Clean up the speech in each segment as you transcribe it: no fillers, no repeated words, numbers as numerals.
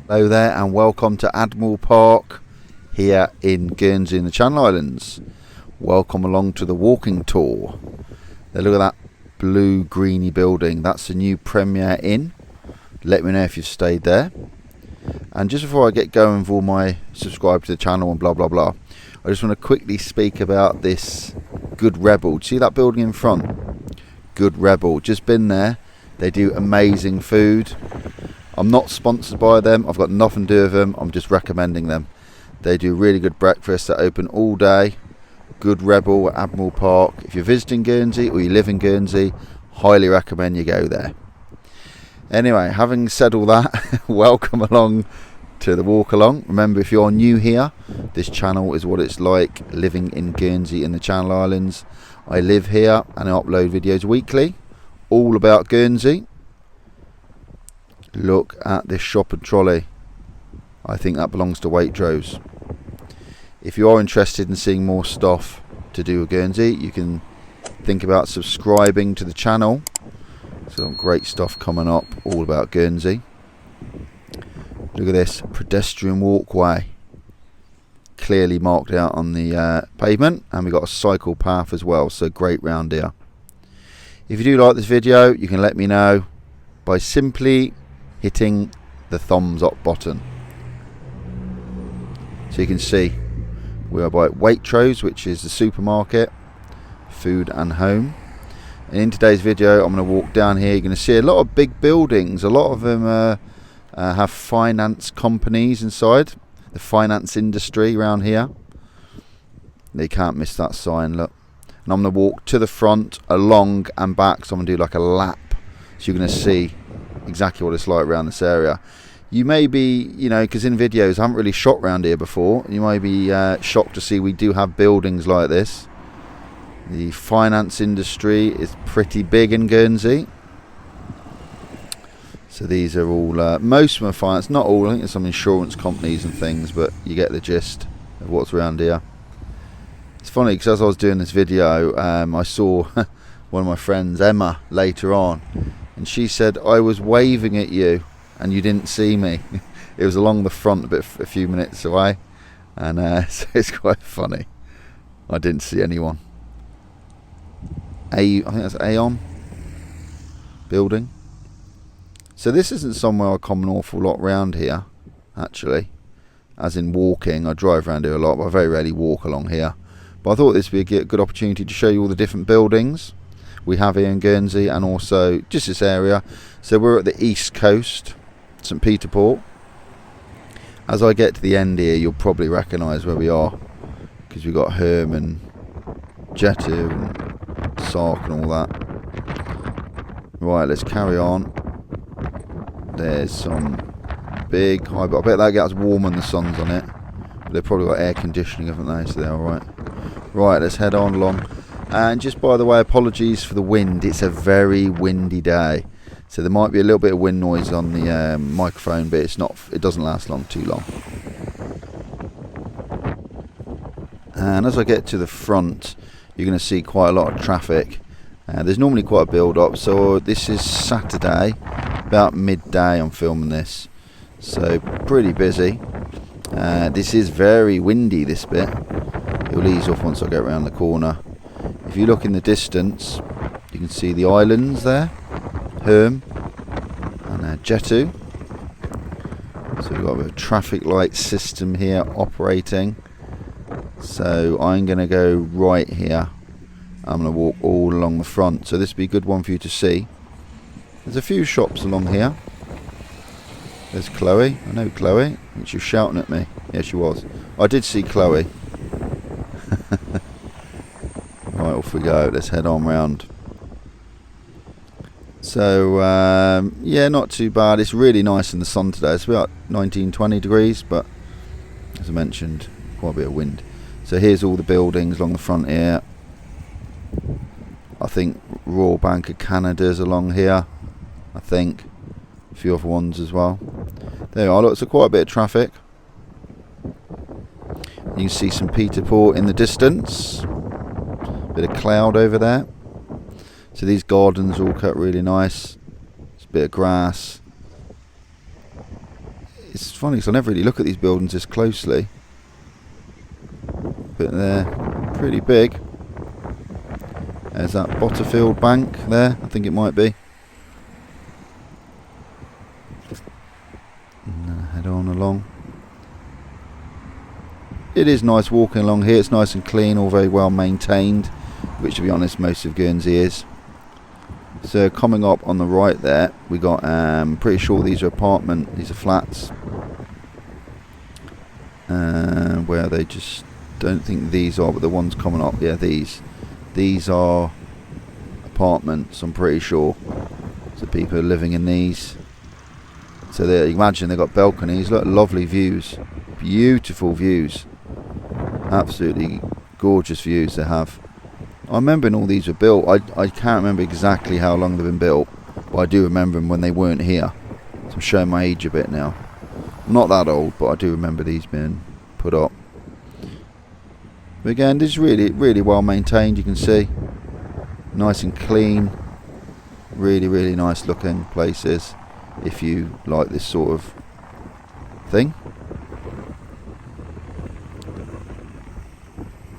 Hello there and welcome to Admiral Park here in Guernsey in the Channel Islands. Welcome along to the walking tour. Now look at that blue greeny building, that's the new Premier Inn. Let me know if you've stayed there. And just before I get going with all my subscribe to the channel and blah blah blah, I just want to quickly speak about this Good Rebel. See that building in front? Good Rebel, just been there. They do amazing food. I'm not sponsored by them, I've got nothing to do with them, I'm just recommending them. They do really good breakfast, they're open all day. Good Rebel at Admiral Park. If you're visiting Guernsey or you live in Guernsey, highly recommend you go there. Anyway, having said all that, welcome along to the walk along. Remember, if you're new here, this channel is what it's like living in Guernsey in the Channel Islands. I live here and I upload videos weekly, all about Guernsey. Look at this shop and trolley. I think that belongs to Waitrose. If you are interested in seeing more stuff to do with Guernsey, you can think about subscribing to the channel. Some great stuff coming up all about Guernsey. Look at this pedestrian walkway, clearly marked out on the pavement, and we've got a cycle path as well, so great round here. If you do like this video, you can let me know by simply hitting the thumbs up button. So you can see we are by Waitrose, which is the supermarket, food and home. And in today's video I'm going to walk down here. You're going to see a lot of big buildings. A lot of them have finance companies inside, the finance industry around here. You can't miss that sign, look. And I'm going to walk to the front, along and back, so I'm going to do like a lap, so you're going to see exactly what it's like around this area. You may be, because in videos I haven't really shot around here before, you may be shocked to see we do have buildings like this. The finance industry is pretty big in Guernsey. So these are all, most of them are finance, not all. I think there's some insurance companies and things, but you get the gist of what's around here. It's funny because as I was doing this video, I saw one of my friends, Emma, later on, and she said, I was waving at you and you didn't see me. It was along the front a few minutes away, and so it's quite funny. I didn't see anyone. I think that's Aon building. So this isn't somewhere I come an awful lot round here, actually, as in walking. I drive around here a lot, but I very rarely walk along here. But I thought this would be a good opportunity to show you all the different buildings we have here in Guernsey, and also just this area. So we're at the east coast, St Peter Port. As I get to the end here, you'll probably recognise where we are, because we've got Herman, Jetu and Sark and all that. Right, let's carry on. There's some big high, but I bet that gets warm when the sun's on it. But they've probably got air conditioning, haven't they? So they're alright. Right, let's head on along. And just by the way, apologies for the wind. It's a very windy day, so there might be a little bit of wind noise on the microphone, but it's not. It doesn't last too long. And as I get to the front, you're going to see quite a lot of traffic. There's normally quite a build-up. So this is Saturday, about midday. I'm filming this, so pretty busy. This is very windy. This bit. It'll ease off once I get around the corner. If you look in the distance, you can see the islands there, Herm and Jetu. So we've got a traffic light system here operating. So I'm going to go right here. I'm going to walk all along the front. So this will be a good one for you to see. There's a few shops along here. There's Chloe. I know Chloe. I think she was shouting at me. Yeah, she was. I did see Chloe. Right, off we go. Let's head on round. So yeah, not too bad. It's really nice in the sun today. It's about 19-20 degrees, but as I mentioned, quite a bit of wind. So here's all the buildings along the front here. I think Royal Bank of Canada's along here. I think a few other ones as well. There you are. Look, so quite a bit of traffic. You can see St Peter Port in the distance. Bit of cloud over there. So these gardens are all cut really nice. There's a bit of grass. it's funny because I never really look at these buildings this closely, but they're pretty big. There's that Botterfield Bank there, I think it might be. And then head on along. It is nice walking along here. It's nice and clean, all very well maintained, which to be honest most of Guernsey is. So coming up on the right there, we got, pretty sure these are these are flats. Where they just don't think these are, but the ones coming up, yeah, these are apartments, I'm pretty sure. So people are living in these. So you imagine they've got balconies, look, lovely views, beautiful views, absolutely gorgeous views they have. I remember when all these were built, I can't remember exactly how long they've been built, but I do remember them when they weren't here. So I'm showing my age a bit now. I'm not that old, but I do remember these being put up. But again, this is really, really well maintained, you can see. Nice and clean. Really, really nice looking places, if you like this sort of thing.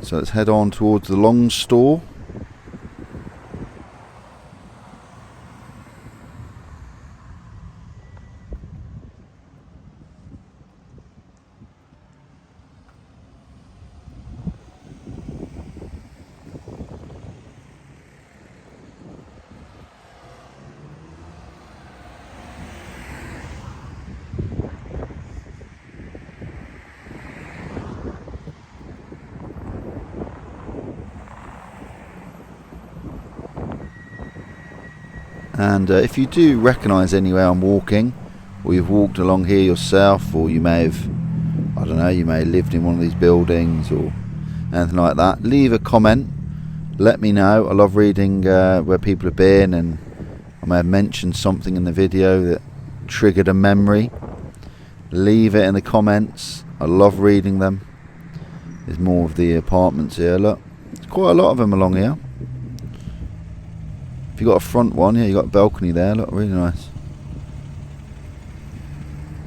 So let's head on towards the long store. And if you do recognise anywhere I'm walking, or you've walked along here yourself, or you may have, I don't know, you may have lived in one of these buildings or anything like that, leave a comment, let me know. I love reading where people have been, and I may have mentioned something in the video that triggered a memory. Leave it in the comments, I love reading them. There's more of the apartments here, look, there's quite a lot of them along here. If you've got a front one, yeah, you've got a balcony there, look, really nice.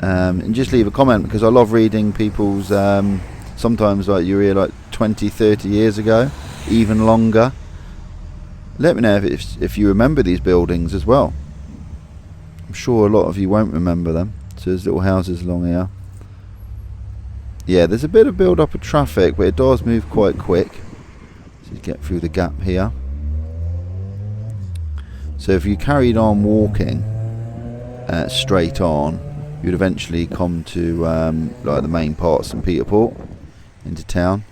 And just leave a comment, because I love reading people's, sometimes like you're here like 20, 30 years ago, even longer. Let me know if you remember these buildings as well. I'm sure a lot of you won't remember them. So there's little houses along here. Yeah, there's a bit of build up of traffic, but it does move quite quick. So you get through the gap here. So if you carried on walking straight on, you'd eventually come to like the main part of St Peter Port, into town.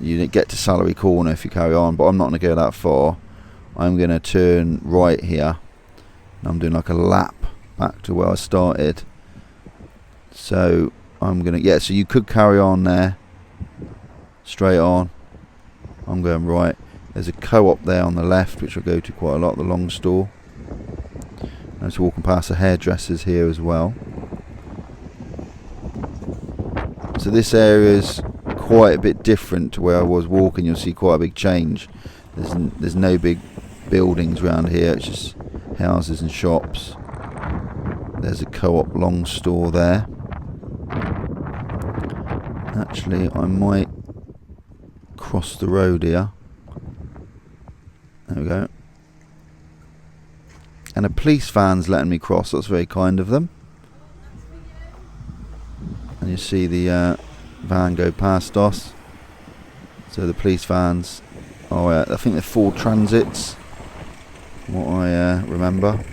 You get to Salary Corner if you carry on, but I'm not going to go that far. I'm going to turn right here. I'm doing like a lap back to where I started. So I'm going to, yeah, so you could carry on there, straight on. I'm going right. There's a co-op there on the left, which I go to quite a lot, the long store. I'm just walking past the hairdressers here as well. So this area is quite a bit different to where I was walking. You'll see quite a big change. There's no big buildings around here, it's just houses and shops. There's a co-op long store there. Actually, I might cross the road here. There we go. And a police van's letting me cross. That's very kind of them. And you see the van go past us. So the police vans are, I think they're Ford Transits, from what I remember.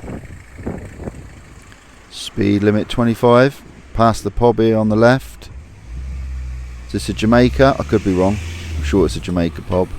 Speed limit 25. Past the pub here on the left. Is this a Jamaica? I could be wrong. I'm sure it's a Jamaica pub.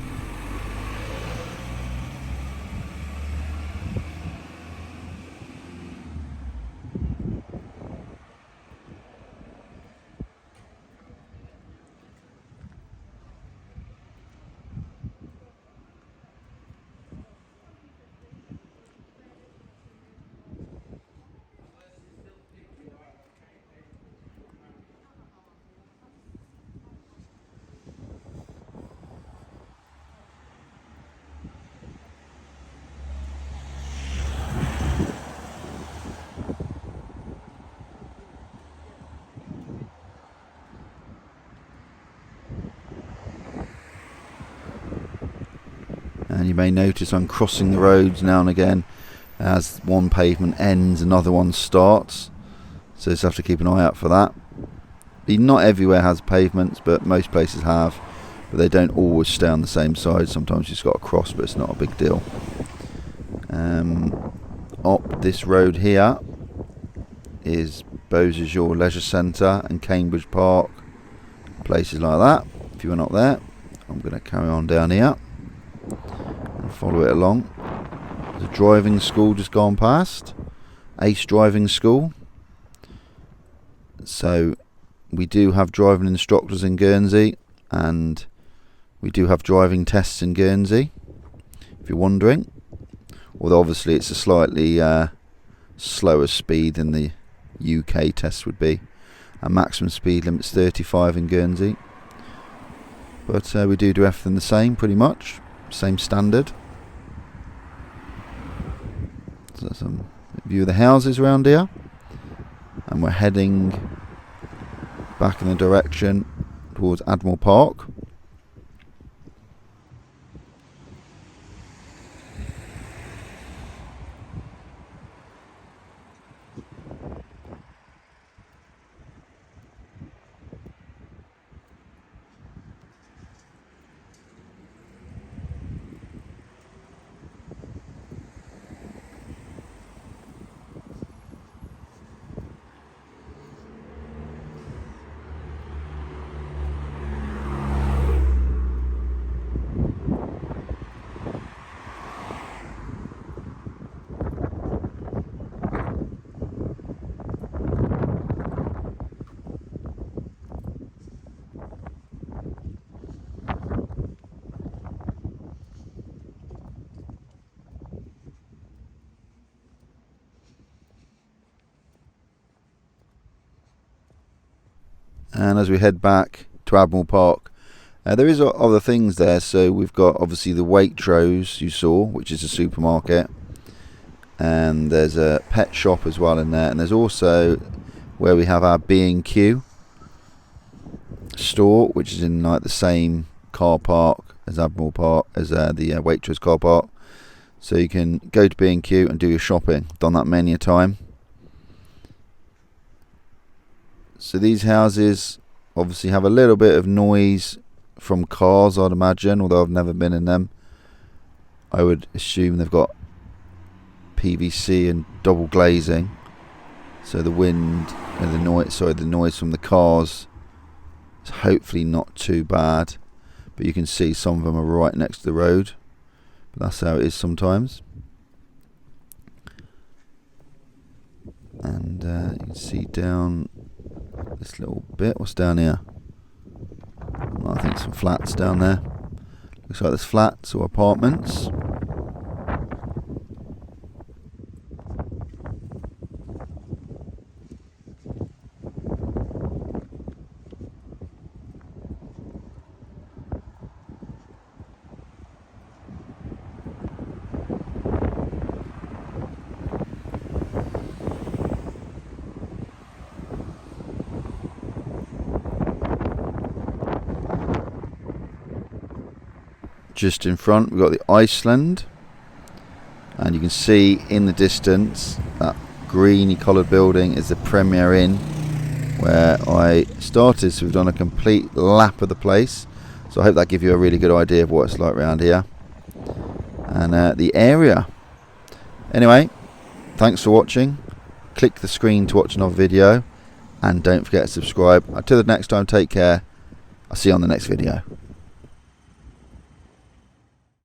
may notice I'm crossing the roads now and again. As one pavement ends, another one starts, so just have to keep an eye out for that. Not everywhere has pavements, but most places have, but they don't always stay on the same side. Sometimes you've just got to cross, but it's not a big deal. Up this road here is Beausejour Leisure Centre and Cambridge Park, places like that. If you went up there, I'm going to carry on down here and follow it along. There's a driving school just gone past, Ace Driving School. So we do have driving instructors in Guernsey, and we do have driving tests in Guernsey, if you're wondering. Although obviously it's a slightly slower speed than the UK test would be. Our maximum speed limit's 35 in Guernsey. But we do everything the same, pretty much. Same standard. So some view of the houses around here. And we're heading back in the direction towards Admiral Park. And as we head back to Admiral Park, there is other things there. So we've got obviously the Waitrose you saw, which is a supermarket, and there's a pet shop as well in there, and there's also where we have our B&Q store, which is in like the same car park as Admiral Park, as the Waitrose car park. So you can go to B&Q and do your shopping. Done that many a time. So these houses obviously have a little bit of noise from cars, I'd imagine, although I've never been in them. I would assume they've got PVC and double glazing, so the wind and the noise from the cars is hopefully not too bad. But you can see some of them are right next to the road, but that's how it is sometimes. And you can see down this little bit. What's down here? I think some flats down there. Looks like there's flats or apartments. Just in front we've got the Iceland, and you can see in the distance that greeny coloured building is the Premier Inn where I started. So we've done a complete lap of the place, so I hope that gives you a really good idea of what it's like around here and the area. Anyway, thanks for watching. Click the screen to watch another video, and don't forget to subscribe. Until the next time, take care. I'll see you on the next video.